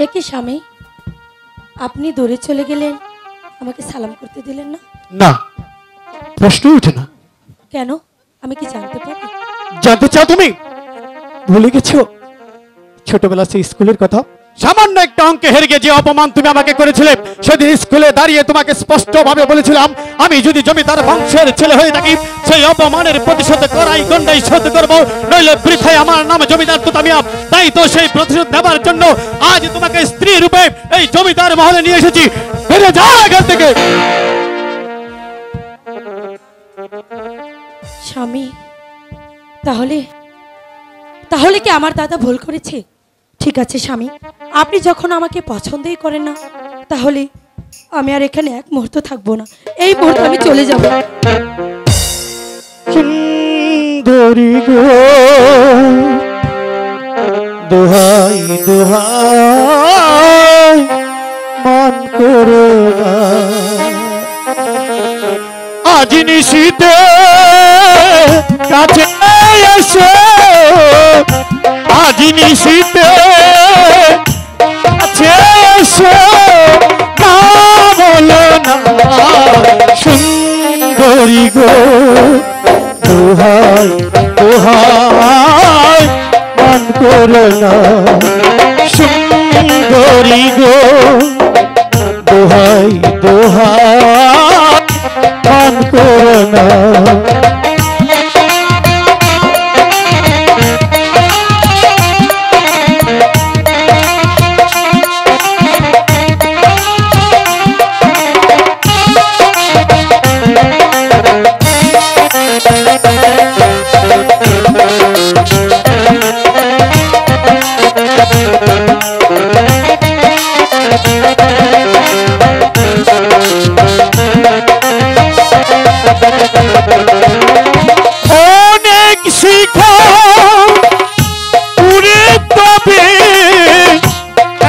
একই স্বামী, আপনি দূরে চলে গেলেন, আমাকে সালাম করতে দিলেন না? না, প্রশ্নই ওঠে না। কেন, আমি কি জানতে পারি? জানতে চাও তুমি? ভুলে গেছো ছোটবেলা সেই স্কুলের কথা? সামান্য একটা অঙ্কে হেরে গিয়ে যে অপমান তুমি আমাকে করেছিলে, সেদিন স্কুলে দাঁড়িয়ে তোমাকে স্পষ্টভাবে বলেছিলাম, আমি যদি জমিদার বংশের ছেলে হয়ে থাকি, সেই অপমানের প্রতিশোধ করাই গন্ডাই শোধ করবো, নইলে বৃথায় আমার নাম জমিদার তুতামিয়া। তাই তো সেই প্রতিশোধ নেবার জন্য আজ তোমাকে স্ত্রী রূপে এই জমিদার মহলে নিয়ে এসেছি। ফিরে যাও এখান থেকে। স্বামী, তাহলে তাহলে কি আমার দাদা ভুল করেছে? ঠিক আছে স্বামী, আপনি যখন আমাকে পছন্দই করেন না, তাহলে আমি আর এখানে এক মুহূর্ত থাকবো না। এই মুহূর্তে আমি চলে যাব। সুন্দরী গো, দোহাই দোহাই মান করো না, আজ নিশীতে কাছে এসো, আজ নিশীতে কাছে এসো, না বলো না সুন্দরী গো, দোহাই দোহাই মান করো না, সুন্দরী গো, দোহাই দোহাই মান করো না। অনেক শিখা পুরে তবে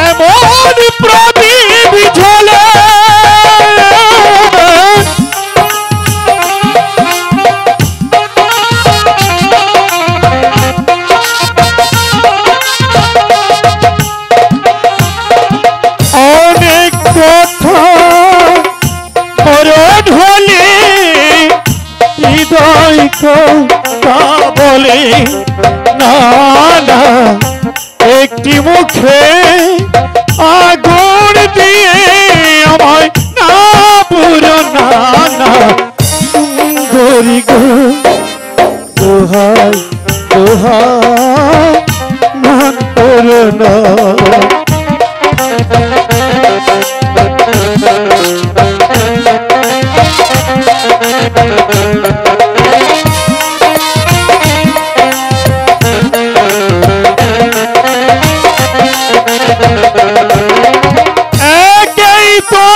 এমন প্রদীপ ঝলে, অনেক কথা মরণ হলে হৃদয় কথা বলে না, না একটি মুখে আগুন দিয়ে আমায় না পুরো না, না সুন্দরী গো, দোহাই দোহাই মান করো না। একই তো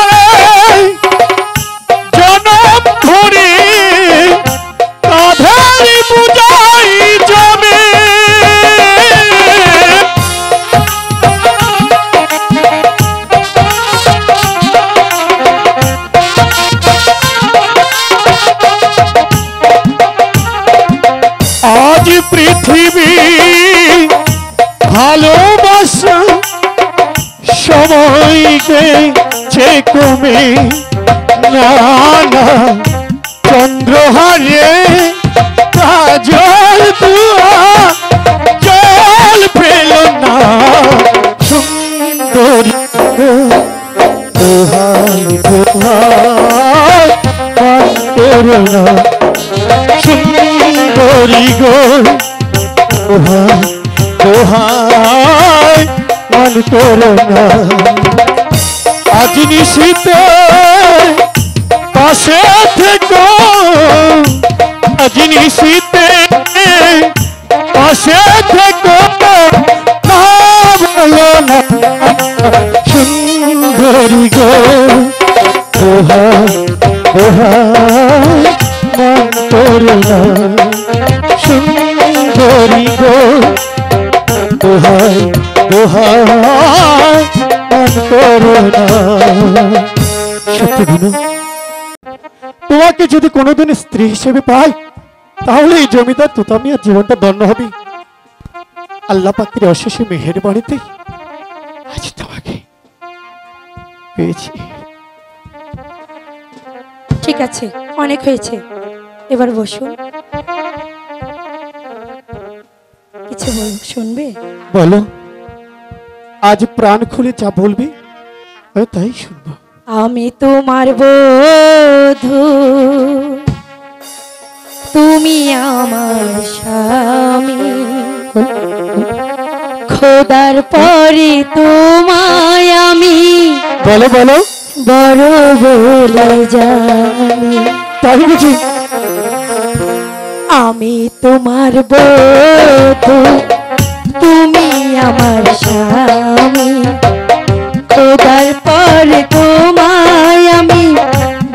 জনম ধরে কাঁধের বোঝাই জমে, আজ পৃথিবী ভালোবাসা সময়কে যে কমে না, না চন্দ্রহারে কাজল দুয়া জল পেল না, সুন্দরী দোহাই দোহাই মান করো না, সুন্দরী গো, দোহাই দোহাই মান করো না। আজ নিশীতে পাশে থেকো, আজ নিশীতে পাশে থেকো, না বলো না সুন্দরী গো, দোহাই দোহাই মান করো না, সুন্দরী গো, দোহাই দোহাই মান করো না। সত্যি বিনু, তোমাকে যদি কোনোদিন স্ত্রী হিসেবে পাই, তাহলে এই জমিদার তুতামিয়ার জীবনটা ধন্য হবে। আল্লাহ পাকের অশেষ মেহেরবানিতে আজ তোমাকে পেয়েছি। ঠিক আছে, অনেক হয়েছে, এবার বসুন। কিছু শুনবে? বলো, আজ প্রাণ খুলে যা বলবি আমি তাই শুনবো। আমি তোমার বধূ, তুমি আমার স্বামী, খোদার পরে তোমায় আমি বলো বলো, বড় বলে জানি। তাই বুঝি? আমি তোমার বধূ, তুমি আমার স্বামী, খোদার পরে তোমায় আমি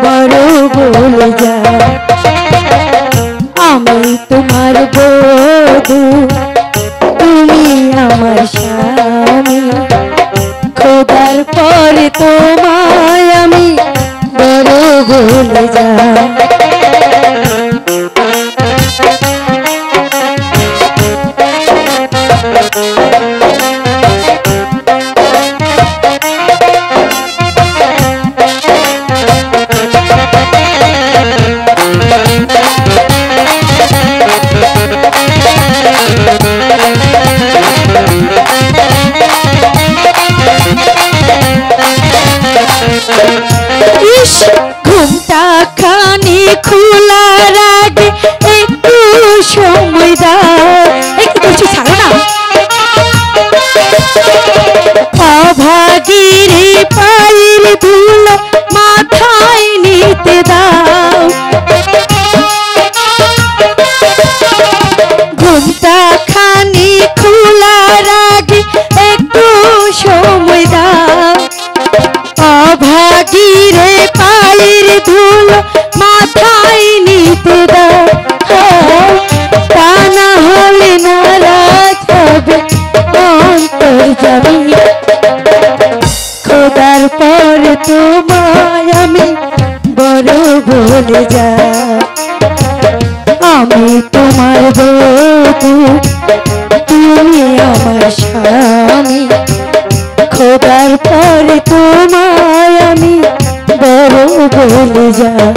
বড় বলে জানি। আমি তোমার বধূ, তুমি আমার স্বামী, খোদার পরে তোমায় আমি বড় বলে যাই। ঘুমটা খানি খোলার আগে একটু সময় দাও, একটু কিছু ছাড়ো না। অভাগীর পায়ের ধুলো মাথায় নিতে দাও। ঘুমটা খানি খোলার আগে একটু সময় দাও। অভাগীরে পায়ের ধুলো মাথায় নিতে দাও, তা না হলে নারাজ হবে অন্তর যাবি। খোদার পর তোমায় আমি বড় বলে যাই। আমি তোমার বধূ, তুমি আমার স্বামী, খোদার পরে তোমায় আমি বড় বলে যাই।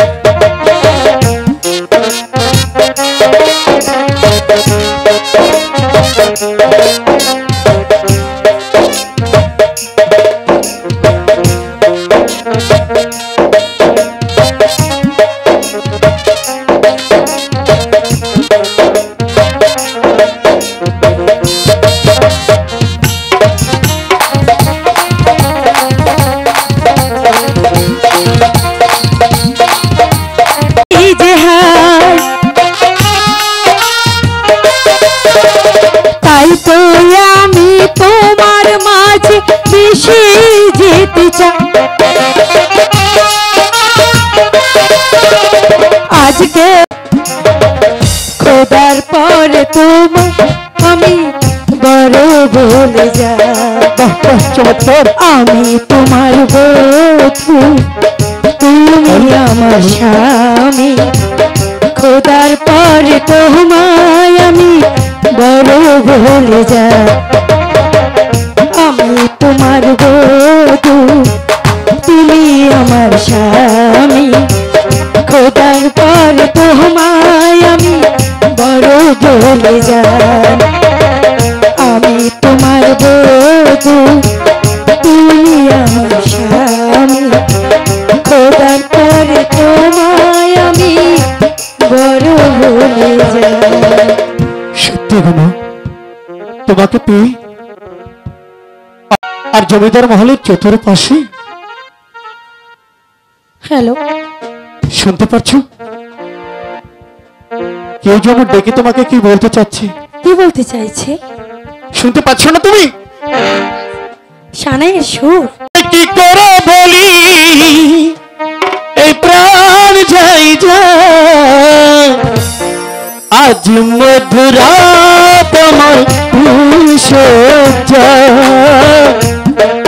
তাই তো আমি তোমার মাঝে মিশে যেতে চাই। আজকে খোদার পরে তোমায় আমি বড় বলে যাই। চমৎকার। আমি তোমার বধূ, তুমি আমার স্বামী, খোদার পরে তোমায় আমি বড় বলে যাই। আমি তোমার বধূ, তুমি আমার স্বামী, খোদার পরে তোমায় আমি বড় বলে যাই। আমি তোমার বধূ, তুমি আমার স্বামী, খোদার পরে তোমায় আমি বড় বলে যাই। সত্যি গুনো, তোমাকে পেয়ে আর জমিদার মহলের চতুর্পাশে। হ্যালো, শুনতে পাচ্ছ? কেউ যেন ডেকে তোমাকে কি বলতে চাচ্ছে। কি বলতে চাইছে? শুনতে পাচ্ছ না তুমি? সানাইয়ের সুর। কি করে বলি এই প্রাণ যাই যায়, আজ মধুরাত আমার সজ্জা,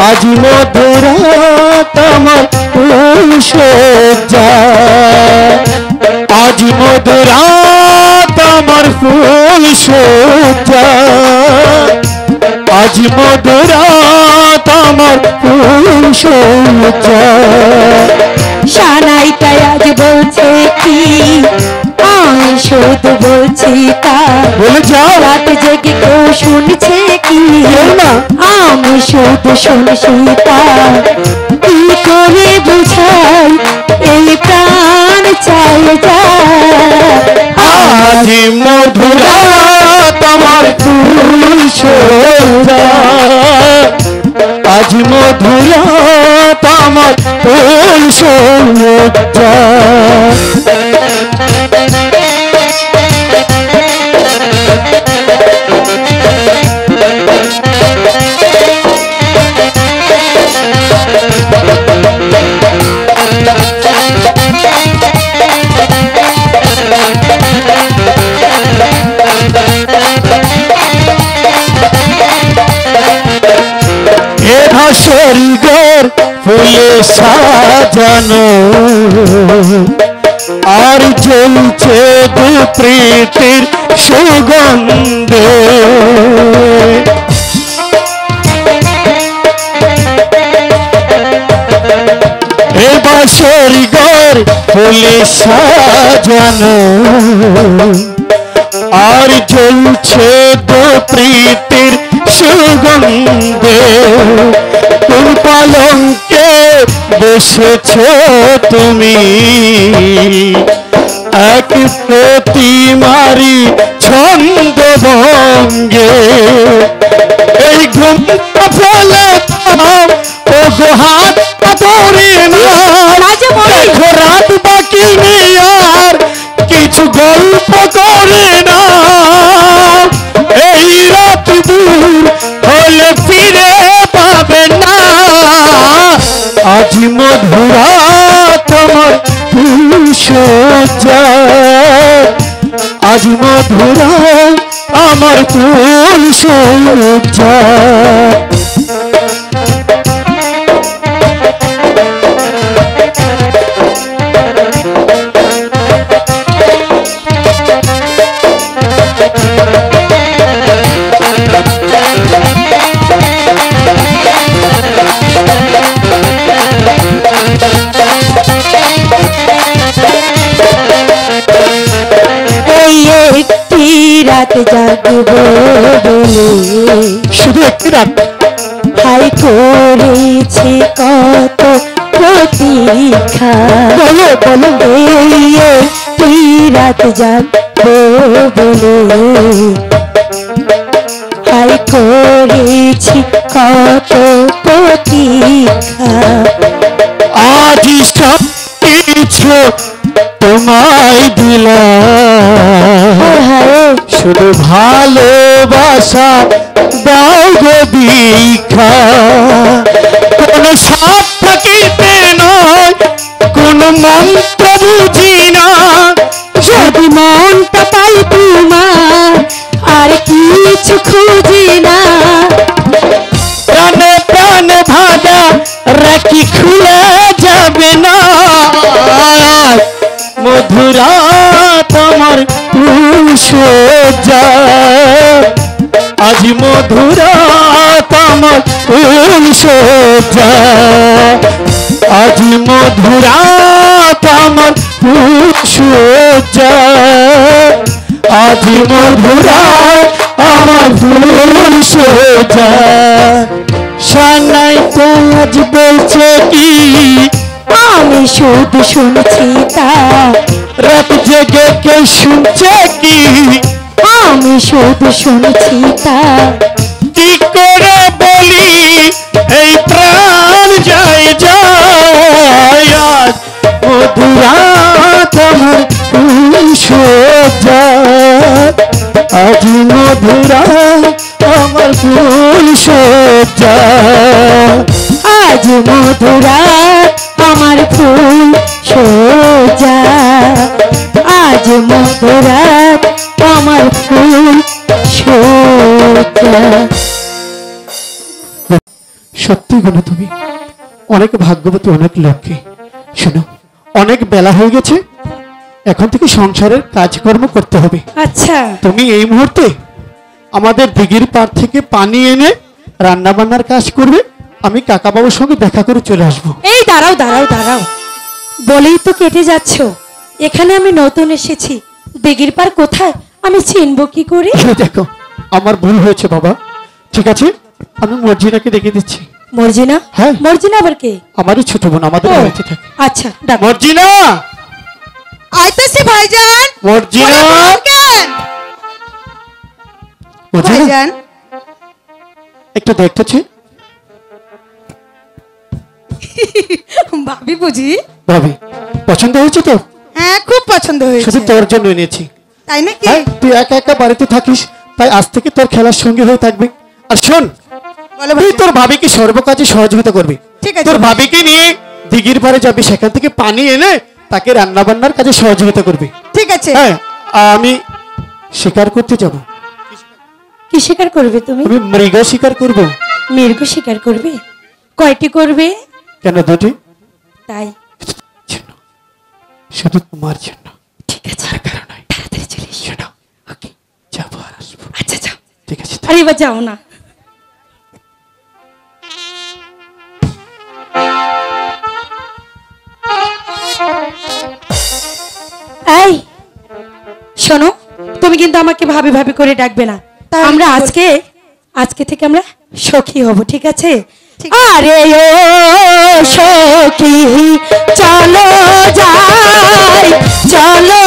আজ মধুরাত আমার সজ্জা, আজ মধুরাত আমার ফুল সজ্জা, আজ মধুরাত আমার ফুল সজ্জা। সানাইটাই আজ বলছে কি আমি শুধু বলছি তা, বলে যাও। রাত জেগে কেউ শুনছে কি না। আমি শুধু শুনছি তা, কি করে বুঝাই এই প্রাণ চাই যায়। আজ মধুরা তোমার ফুল সজ্জা, আজ মধুরা তোমার ফুল সজ্জা। স্বর্গের ফুলে সাজানো আর জ্বলছে দু প্রীতির সুগন্ধে। এবার স্বর্গের ফুলে সাজানো আর জ্বলছে দু প্রীতির সুগন্ধে। কোন পালঙ্কে বসেছ তুমি এক প্রতিমারি ছন্দ ভঙ্গে। এই ঘুমটা ফেলে ও গো হাত পড়ে না, দেখো রাত বাকি নেই আর কিছু গল্প করে না। এই রাত দূর হলে ফিরে পাবে না, আজ মধুরা তোমার ফুল সজ্জা, আজ মধুরা আমার ফুল সজ্জা। একটি রাত জাগব বলে, শুধু একটি রাত হাই করেছি কত প্রতীক্ষা। বলো বলো। এই একটি রাত জাগব বলে, হাই করেছি কত প্রতীক্ষা। আজ সব কিছু তোমায় দিলাম, শুধু ভালোবাসা দাও গো দীক্ষা। কোন সাপ থাকিতে নয়, কোন মন্ত্র বুঝি না, যদি মনটা পাই তোমার আর কিছু খুঁজি না। প্রাণে প্রাণে ভাজা রাখি খুলে যাবে না, মধুরা তোমার ফুল সজ্জা, আজ মধুরা তোমার ফুল সজ্জা, আজ মধুরা তোমার ফুল সজ্জা, আজ মধুরা আমার ফুল সজ্জা। সানাই তো আজ বলছে কি আমি শুধু শুনছি তা, রাত জেগে কে শুনছে কি আমি শুধু শুনছি তা। কি করে বলি এই প্রাণ যায় যায়, আজ মধুরা তোমার ফুল সজ্জা, আজ মধুরা আমার ফুল সজ্জা, আজ মধুরা আমার ফুল সজ্জা, আজ মধুরা আমার ফুল সজ্জা। সত্যি গুলো তুমি অনেক ভাগ্যবতী, অনেক লক্ষ্মী। শোনো, অনেক বেলা হয়ে গেছে, এখন থেকে সংসারের কাজকর্ম করতে হবে। আচ্ছা, তুমি এই মুহূর্তে আমাদের দিঘির পাড় থেকে পানি এনে রান্না বান্নার কাজ করবে, আমি কাকা বাবুর সঙ্গে দেখা করে চলে আসবো। এই দাঁড়াও দাঁড়াও দাঁড়াও, বলেই তো কেটে যাচ্ছ। এখানে আমি নতুন এসেছি, দিঘির পার কোথায় আমি চিনবো কি করে? এই দেখো, আমার ভুল হয়েছে বাবা। ঠিক আছে, আমি মর্জিনাকে দেখে দিচ্ছি। মর্জিনা? হ্যাঁ। মর্জিনা আবার কে? আমারই ছোট বোন, আমাদের ও, বাড়িতে থাকে। আচ্ছা ডাকো। মর্জিনা, আইতাছি ভাইজান। মর্জিনা, কেন মর্জিনা, ভাইজান? একটু দেখতেছি। ভাবি বুঝি? ভাবি, পছন্দ হয়েছে তো? হ্যাঁ, খুব পছন্দ হয়েছে। শুধু তোর জন্য এনেছি। তাই নাকি? হ্যাঁ, তুই একা একা বাড়িতে থাকিস, তাই আজ থেকে তোর খেলার সঙ্গী হয়ে থাকবে। আর শোন, বলো তুই ভাইজান। তোর ভাবিকে সর্বকাজে সহযোগিতা করবি। ঠিক আছে। তোর ভাবিকে নিয়ে দিঘির পাড়ে যাবি, সেখান থেকে পানি এনে তাকে রান্না বান্নার কাজে সহযোগিতা করবি। ঠিক আছে। হ্যাঁ, আমি শিকার করতে যাব। কি শিকার করবে তুমি? আমি মৃগ শিকার করব। মৃগ শিকার করবে? কয়টি করবে? কেন, দুটি। তাই? জন্য, শুধু তোমার জন্য। ঠিক আছে, আর কারো নয়। তাড়াতাড়ি চলে এসো। শোনো, ওকে, যাবো আর আসবো। আচ্ছা যাও। ঠিক আছে। আরে এবার যাও না। এই শোনো, তুমি কিন্তু আমাকে ভাবি ভাবি করে ডাকবে না। তাহলে আমরা কি আজকে আজকে থেকে আমরা সখী হব, ঠিক আছে? ঠিক আরে ও সখী, চলো যাই, চলো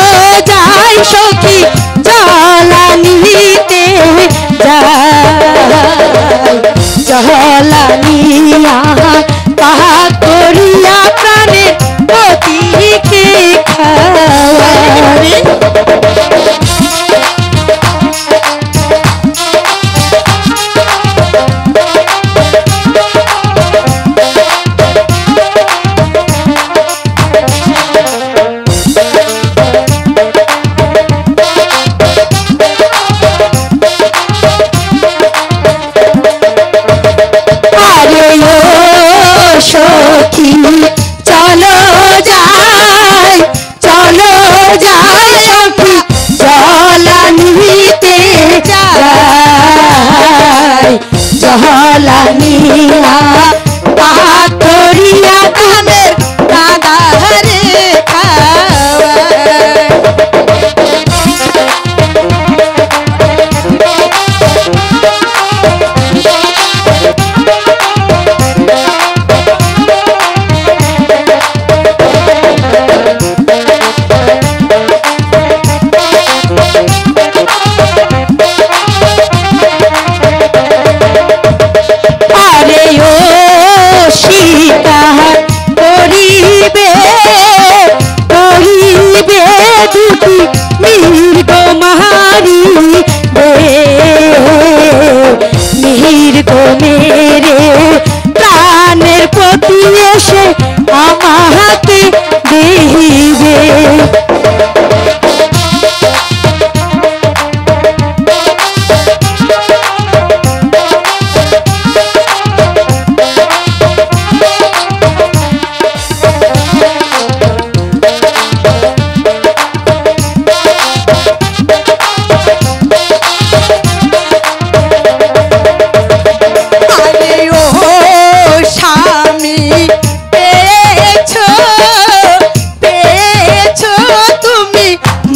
যাই সখী, জলানিতে যাই, জলানিয়া তাহা করিয়া প্রাণে পতিকে খাওয়াই। আরে ও সখী, চলো যাই, চলো যাই সখী, জলানিতে যাই, জলানিয়া পাথরিয়া তাদের কাঁদারে খাওয়াই। আরে ও শিকার করিবে, করিবে দুটি মৃগ মারিবে, মৃগ মেরে প্রাণের প্রতি এসে আমাকে দেহিবে। আরে ও স্বামী, পেয়েছো, পেয়েছো তুমি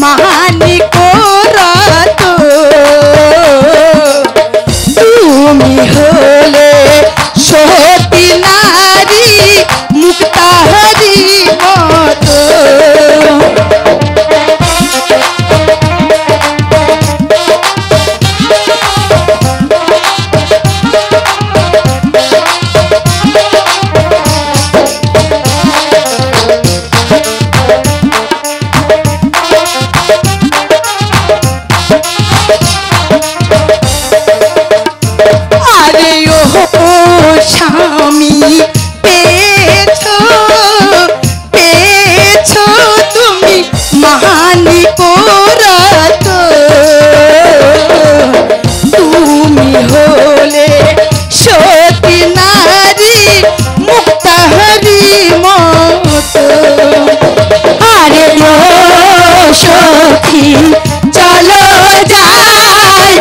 মানিক রত, তুমি হলে সতী নারী মুক্তাহারি মতো। আরে ও স্বামী, পেয়েছো, পেয়েছো তুমি মানিক রত, তুমি হলে সতী নারী মুক্তাহারি মতো। আরে ও সখী, চলো যাই,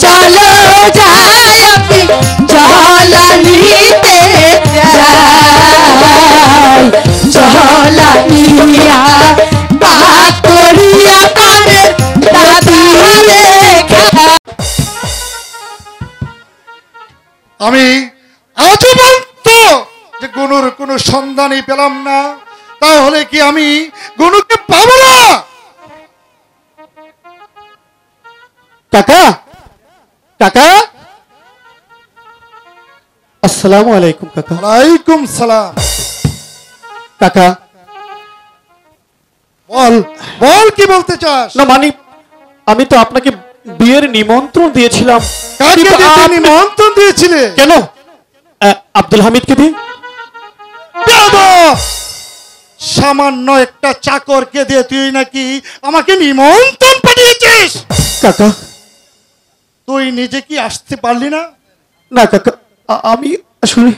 চলো যাই, জলানিতে আমি আজও পর্যন্ত যে গুনুর কোনো সন্ধানই পেলাম না, তাহলে কি আমি গুনুকে পাবো না? কাকা, কাকা, আসসালামু আলাইকুম কাকা। ওয়ালাইকুম সালাম। কাকা, বল বল, কি বলতে চাস? না মানে আমি তো আপনাকে বিয়ের নিমন্ত্রণ দিয়েছিলাম। কাকে কিন্তু দিয়ে তুই আপনি- নিমন্ত্রণ দিয়েছিলে? কেন? আব্দুল হামিদকে দিয়ে। বেয়াদব! সামান্য একটা চাকরকে দিয়ে তুই নাকি আমাকে নিমন্ত্রণ পাঠিয়েছিস? কাকা, তুই নিজে কি আসতে পারলি না? না কাকা, আমি আসলে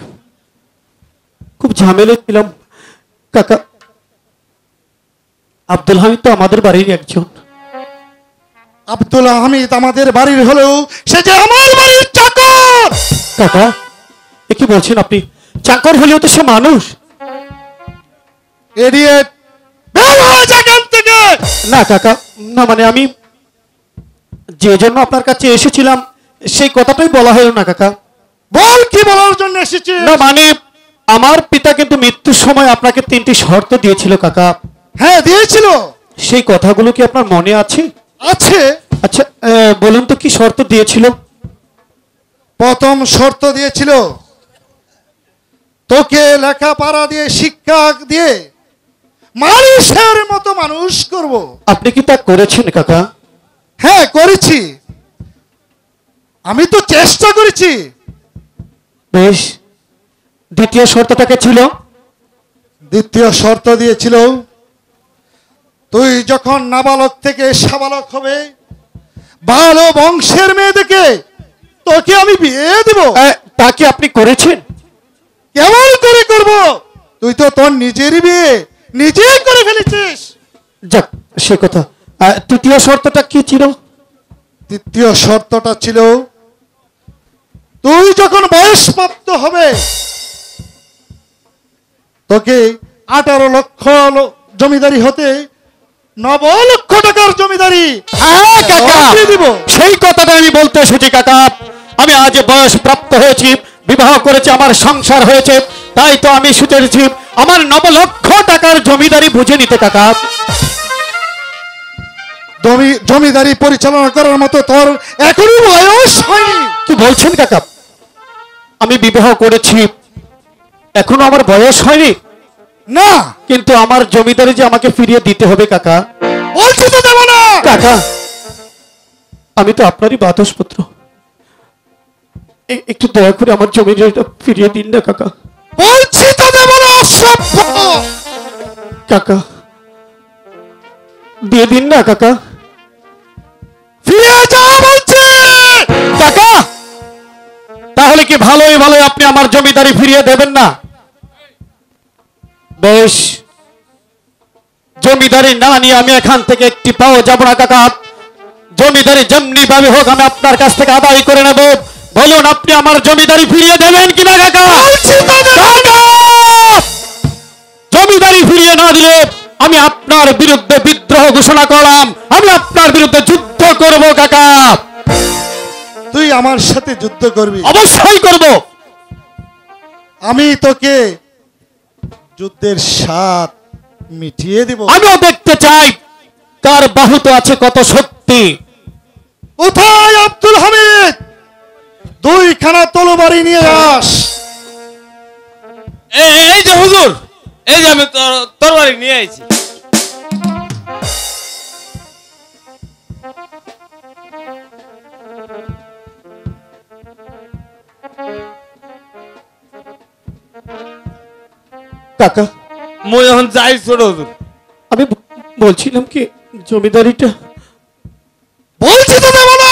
খুব ঝামেলা ছিলাম কাকা। আব্দুল হামিদ তো আমাদের বাড়ির একজন। আব্দুল হামিদ আমাদের বাড়ির হলেও সে যে আমার বাড়ির চাকর। কাকা, এ কি বলছেন আপনি? চাকর হলেও তো সে মানুষ। এডিয়েট, বের হয়ে যা এখান থেকে। না কাকা, না মানে আমি যে জন্য আপনার কাছে এসেছিলাম সেই কথাটাই বলা হলো না কাকা। বল, কি বলার জন্য এসেছিস? না মানে আমার পিতা কিন্তু মৃত্যুর সময় আপনাকে 3টি শর্ত দিয়েছিল কাকা। হ্যাঁ, দিয়েছিল। সেই কথাগুলো কি আপনার মনে আছে? আছে। আচ্ছা, বলুন তো কি শর্ত দিয়েছিল? প্রথম শর্ত দিয়েছিল তোকে লেখাপড়া দিয়ে, শিক্ষা দিয়ে মানুষের মতো মানুষ করব। আপনি কি তা করেছেন কাকা? হ্যাঁ, করেছি। আমি তো চেষ্টা করেছি। বেশ, দ্বিতীয় শর্তটাকে ছিল? দ্বিতীয় শর্ত দিয়েছিল তুই যখন নাবালক থেকে সাবালক হবে, ভালো বংশের মেয়ে দেখে তোকে আমি বিয়ে দেব। তা কি আপনি করেছেন? কেমন করে করব? তুই তো তোর নিজেরই বিয়ে নিজেই করে ফেলেছিস। যাক, সে কথা। তৃতীয় শর্তটা কি ছিল? তৃতীয় শর্তটা ছিল তুই যখন বয়সপ্রাপ্ত হবে তোকে 18 লক্ষ জমিদারি হতে 9 লক্ষ টাকার জমিদারি হ্যাঁ কাকা, দিব। সেই কথাটা আমি বলতে এসেছি কাকা। আমি আজ বয়স প্রাপ্ত হয়েছি, বিবাহ করেছি, আমার সংসার হয়েছে, তাই তো আমি সুচেছি আমার 9 লক্ষ টাকার জমিদারি বুঝে নিতে কাকা। জমিদারি পরিচালনা করার মতো তোর এখনই বয়স হয়নি। কি বলছেন কাকা? আমি বিবাহ করেছি, এখনো আমার বয়স হয়নি, না, কিন্তু আমার জমিদারি যে আমাকে ফিরিয়ে দিতে হবে কাকা। বলছি তো দেব না। কাকা, আমি তো আপনারই বাদসপুত্র, একটু দয়া করে আমার জমিদারিটা ফিরিয়ে দিন না কাকা। বলছি তো দেব না, অসভ্য। কাকা, দিয়ে দিন না কাকা। ফিরে যা বলছি। কাকা, তাহলে কি ভালোই ভালোই আপনি আমার জমিদারি ফিরিয়ে দেবেন না? বেশ, জমিদারি না নিয়ে আমি এখান থেকে একটি পাও যাব না কাকা। জমিদারি যেমনি ভাবে হোক আমি আপনার কাছ থেকে আদায় করে নেব। বলুন, আপনি আমার জমিদারি ফিরিয়ে দেবেন কিনা কাকা? কাকা! জমিদারি ফিরিয়ে না দিলে আমি আপনার বিরুদ্ধে বিদ্রোহ ঘোষণা করলাম, আমি আপনার বিরুদ্ধে যুদ্ধ করব কাকা। তুই আমার সাথে যুদ্ধ করবি? অবশ্যই করব। আমি তোকে যুদ্ধের স্বাদ মিটিয়ে দিব। আমিও দেখতে চাই কার বাহুতে আছে কত শক্তি। কোথায় আব্দুল হামিদ? 2খানা তলোয়ারি নিয়ে আস। এই যে হুজুর, এই যে আমি তরবারি নিয়ে আইছি। কাকা, মই এখন যাই ছোট হুজুর। আমি বলছিলাম কি জমিদারিটা। বলছি তো দেব না।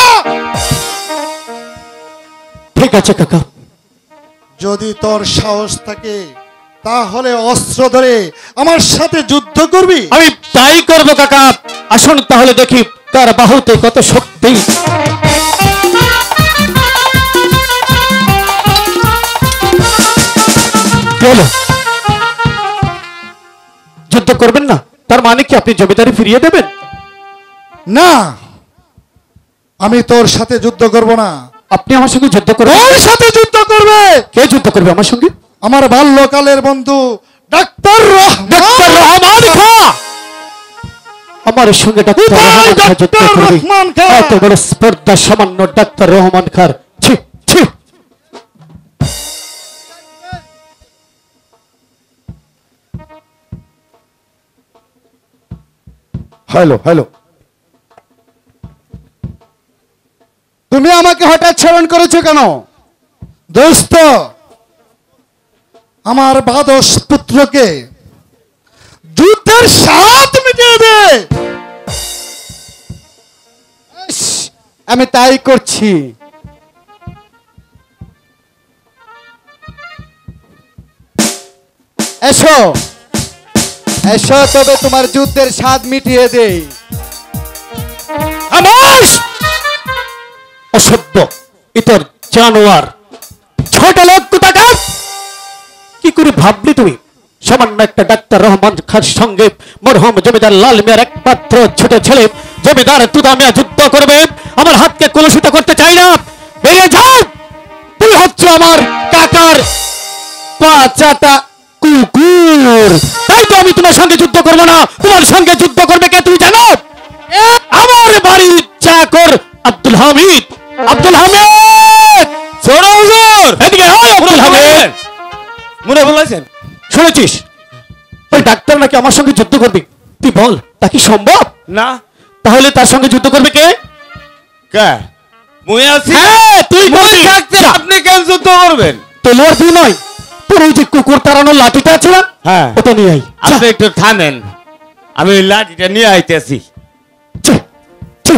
ঠিক আছে কাকা। যদি তোর সাহস থাকে তাহলে অস্ত্র ধরে আমার সাথে যুদ্ধ করবি। আমি তাই করব কাকা। আসুন তাহলে দেখি কার বাহুতে কত শক্তি। কি হলো? যুদ্ধ করবেন না? তার মানে কি আপনি জমিদারি ফিরিয়ে দেবেন? না, আমি তোর সাথে যুদ্ধ করব না। আপনি আমার সঙ্গে যুদ্ধ করবেন? ওর সাথে যুদ্ধ করবে। কে যুদ্ধ করবে আমার সঙ্গে? আমার বাল্যকালের বন্ধু ডাক্তার ডাক্তার রহমান খাঁ আমার সঙ্গে ডাক্তার রহমান খাঁ যুদ্ধ করবে। রহমান খাঁ। এত বড় স্পর্ধা সামান্য ডাক্তার রহমান খাঁর। ছি ছি। হ্যালো হ্যালো, তুমি আমাকে হঠাৎ স্মরণ করেছো কেন? দোস্ত, আমার বাদশ পুত্রকে যুদ্ধের স্বাদ মিটিয়ে দে। আমি তাই করছি। এসো এসো, তবে তোমার যুদ্ধের স্বাদ মিটিয়ে দেই। অসভ্য, ইতর জানোয়ার, ছোট লোক কোথাকার! কি করে ভাবলি তুই সামান্য একটা ডাক্তার রহমান খাঁর সঙ্গে মরহুম জমিদার লাল মিয়ার একমাত্র ছোট ছেলে জমিদার তুদা মিয়া যুদ্ধ করবে? আমার হাতকে কলুষিত করতে চাই না। বেরিয়ে যাও, তুই হচ্ছে আমার কাকার পা চাটা কুকুর। তাই তো আমি তোমার সঙ্গে যুদ্ধ করবো না। তোমার সঙ্গে যুদ্ধ করবে কে তুমি জানো? আমার বাড়ির চাকর আব্দুল হামিদ। আব্দুল হামিদ, ছোট হুজুর, এদিকে আয় আব্দুল হামিদ। মনে বলেছেন? শুনেছিস ওই ডাক্তার নাকি আমার সঙ্গে যুদ্ধ করবে? তুই বল, তা কি সম্ভব? না। তাহলে তার সঙ্গে যুদ্ধ করবে কে? কে? মুই আছি। হ্যাঁ, তুই মুই বলছিস। থাকতে যা। আপনি কেন যুদ্ধ করবেন? তলোয়ার দিয়ে নয়, তোর ওই যে কুকুর তাড়ানোর লাঠিটা আছে না, হ্যাঁ। ওটা নিয়ে আই। যা। আপনি একটু থামেন, আমি ওই লাঠিটা নিয়ে আইতেছি। ছি, ছি।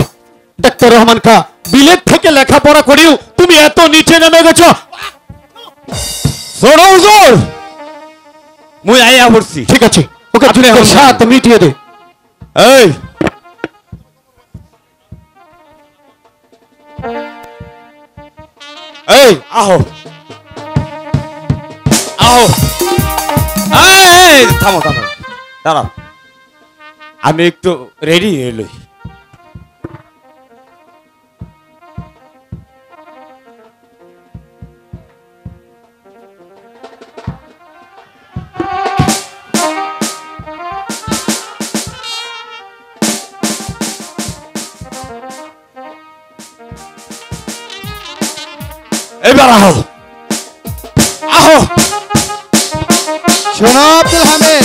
ডাক্তার রহমান খা, বিলেত থেকে লেখাপড়া করিও তুমি এত নিচে নেমে গেছো। ছোট হুজুর, মুই আইয়া পড়ছি। ঠিক আছে, ওকে আপনি যুদ্ধের এখন স্বাদ মিটিয়ে দে। এই এই আহো আহো, এই থামো থামো, দাঁড়াও, আমি একটু রেডি হয়ে লই। এবার আহো আহো। শোনো আব্দুল হামিদ,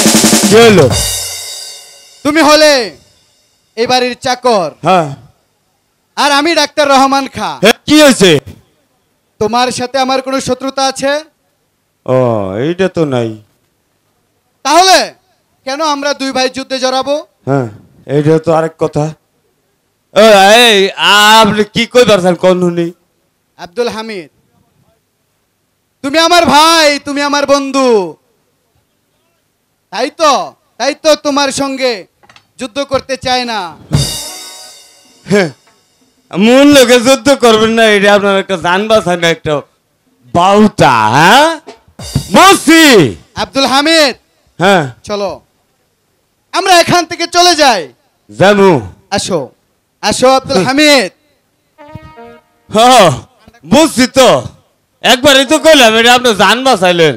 কি হলো? তুমি হলে এই বাড়ির চাকর, হ্যাঁ, আর আমি ডাক্তার রহমান খা। কি হয়েছে? তোমার সাথে আমার কোনো শত্রুতা আছে? ও, এইটা তো নাই। তাহলে কেন আমরা দুই ভাই যুদ্ধে জড়াবো? হ্যাঁ, এইটা তো আরেক কথা। এই আপনি কি কই পারছেন কোন হুনি? আব্দুল হামিদ, তুমি আমার ভাই, তুমি আমার বন্ধু, তাই তো তোমার সঙ্গে যুদ্ধ করতে চাই না। মূল লোকে যুদ্ধ করবেন না, এটা আপনার একটা জান বাঁচায় না, একটা বাউটা। হ্যাঁ বলছি। আব্দুল হামিদ, হ্যাঁ, চলো আমরা এখান থেকে চলে যাই। জানু। আসো আসো আব্দুল হামিদ। হ্যাঁ বুঝছি তো, একবারই তো কইলাম, এটা আপনি জান বাঁচাইলেন।